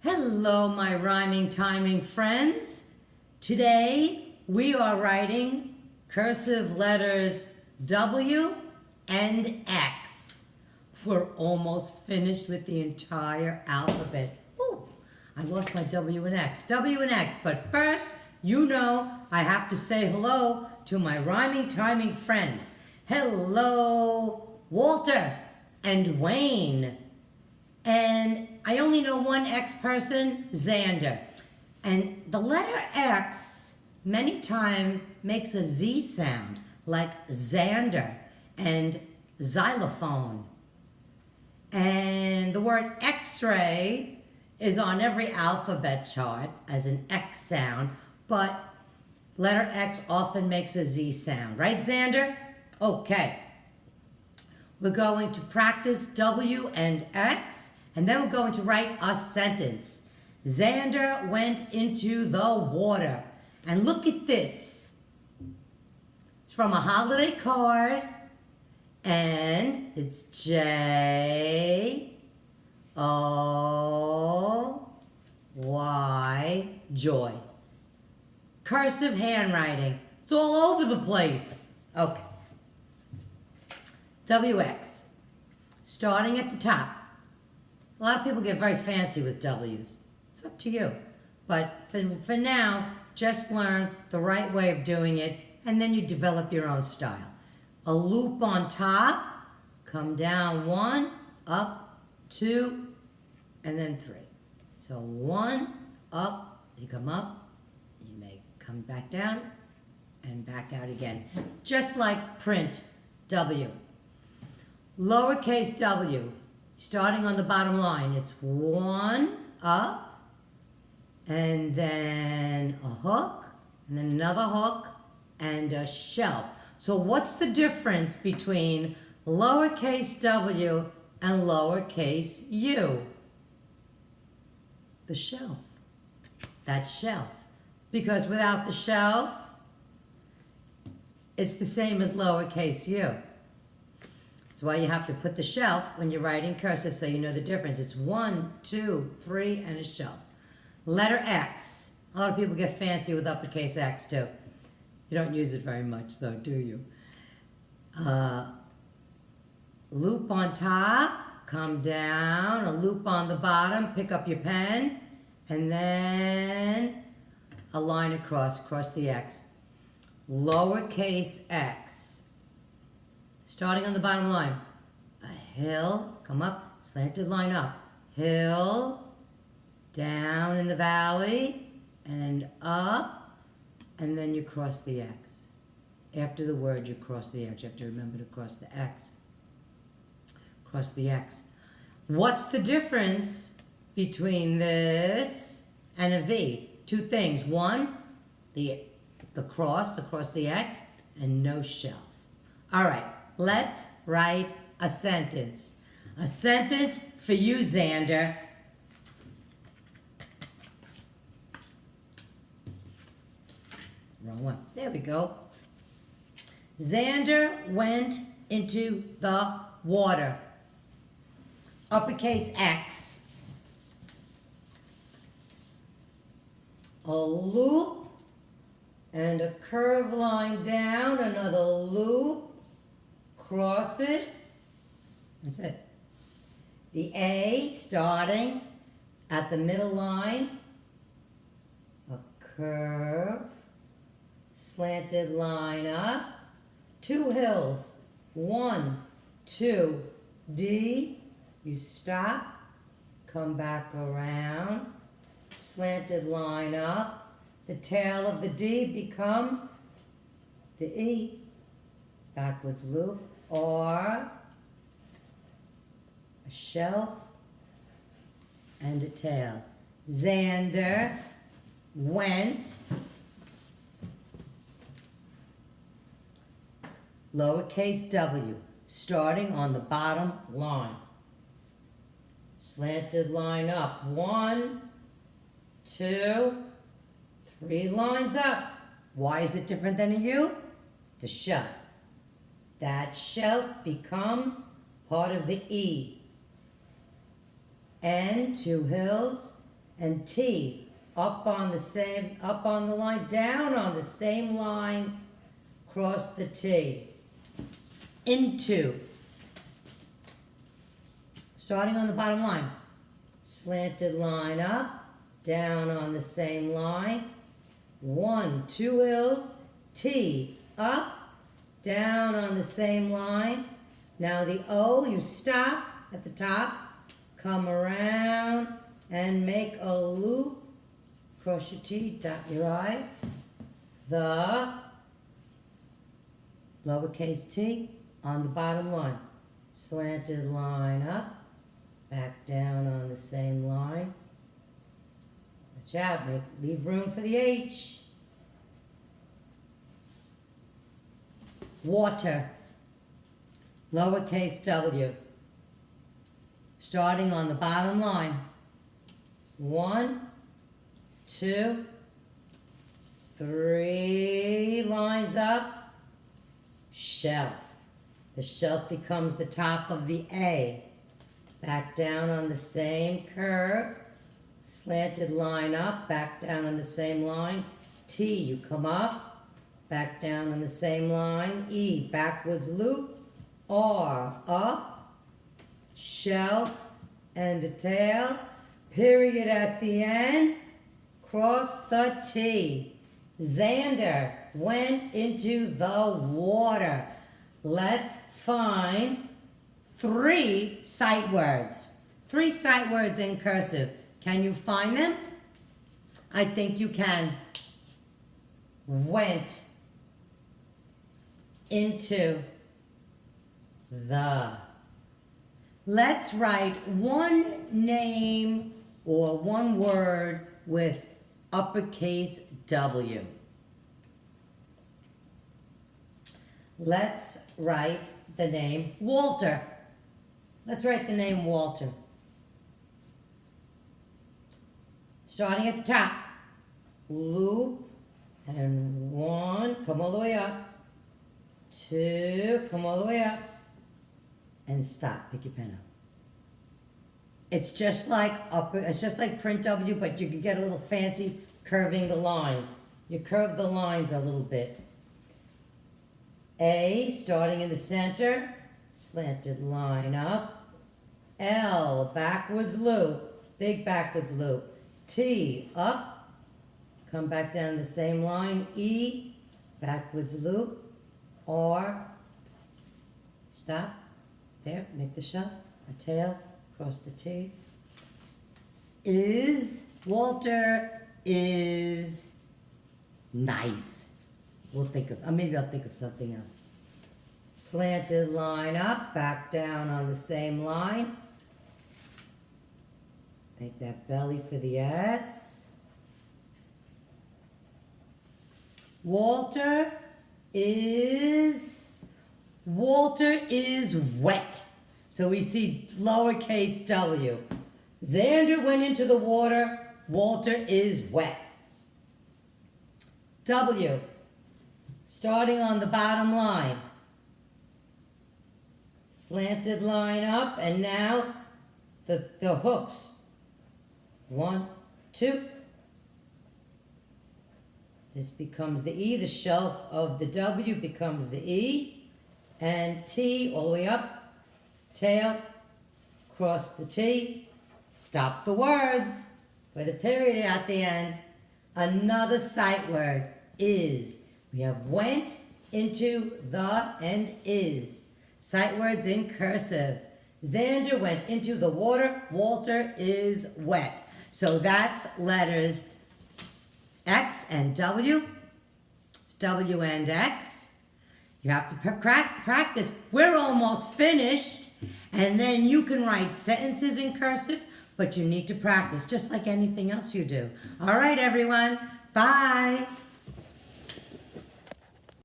Hello, my rhyming timing friends. Today we are writing cursive letters W and X. We're almost finished with the entire alphabet. Ooh, I lost my W and X. W and X, but first, you know I have to say hello to my rhyming timing friends. Hello, Walter and Wayne. And I only know one X person, Xander. And the letter X many times makes a Z sound, like Xander and xylophone. And the word X-ray is on every alphabet chart as an X sound, but letter X often makes a Z sound. Right, Xander? Okay. We're going to practice W and X, and then we're going to write a sentence. Xander went into the water. And look at this. It's from a holiday card, and it's J-O-Y, joy. Cursive handwriting. It's all over the place. Okay. WX. Starting at the top. A lot of people get very fancy with W's. It's up to you. But for now, just learn the right way of doing it, and then you develop your own style. A loop on top, come down 1, up 2, and then 3. So 1, up, you come up, you may come back down, and back out again. Just like print W. Lowercase w, starting on the bottom line, it's 1 up, and then a hook, and then another hook, and a shelf. So what's the difference between lowercase w and lowercase u? The shelf. That's shelf. Because without the shelf, it's the same as lowercase u. That's why you have to put the shelf when you're writing cursive so you know the difference. It's 1, 2, 3, and a shelf. Letter X. A lot of people get fancy with uppercase X too. You don't use it very much though, do you? Loop on top, come down, a loop on the bottom, pick up your pen, and then a line across the X. Lowercase x. Starting on the bottom line, a hill, come up, slanted line up, hill, down in the valley, and up, and then you cross the X. After the word, you cross the X. You have to remember to cross the X. Cross the X. What's the difference between this and a V? Two things. One, the cross across the X, and no shelf. All right. Let's write a sentence. A sentence for you, Xander. Wrong one. There we go. Xander went into the water. Uppercase X. A loop and a curved line down, another loop. Cross it. That's it. The A starting at the middle line. A curve. Slanted line up. 2 hills. 1, 2, D. You stop. Come back around. Slanted line up. The tail of the D becomes the E. Backwards loop. Or a shelf and a tail. Xander went lowercase w, starting on the bottom line. Slanted line up. 1, 2, 3 lines up. Why is it different than a U? The shelf. That shelf becomes part of the E. And 2 hills and T, up on the line, down on the same line, cross the T, into, starting on the bottom line, slanted line up, down on the same line, 1, 2 hills, T, up, down on the same line. Now the O, you stop at the top, come around and make a loop, cross your T, dot your I, the lowercase t on the bottom line, slanted line up, back down on the same line. Watch out, leave room for the H. Water, lowercase w, starting on the bottom line. 1, 2, 3 lines up, shelf. The shelf becomes the top of the A. Back down on the same curve, slanted line up, back down on the same line. T, you come up, back down on the same line. E, backwards loop. R, up, shelf, and a tail. Period at the end, cross the T. Xander went into the water. Let's find 3 sight words. 3 sight words in cursive. Can you find them? I think you can. Went into the. Let's write one name or one word with uppercase W. Let's write the name Walter. Let's write the name Walter. Starting at the top, loop, and 1, come all the way up, 2, come all the way up, and stop. Pick your pen up. It's just like print W, but you can get a little fancy curving the lines. You curve the lines a little bit. A, starting in the center, slanted line up. L, backwards loop, big backwards loop. T, up, come back down the same line. E, backwards loop. R, stop, there, make the shelf, a tail, cross the T. Is, Walter is nice. We'll think of, maybe I'll think of something else. Slanted line up, back down on the same line. Make that belly for the S. Walter is wet. So we see lowercase w. Xander went into the water. Walter is wet. W, starting on the bottom line. Slanted line up, and now the hooks. 1, 2. This becomes the E. The shelf of the W becomes the E. And T all the way up. Tail. Cross the T. Stop the words. Put a period at the end. Another sight word. Is. We have went, into, the, and is. Sight words in cursive. Xander went into the water. Walter is wet. So that's letters X and W. It's W and X. You have to practice. We're almost finished. And then you can write sentences in cursive, but you need to practice just like anything else you do. All right, everyone. Bye.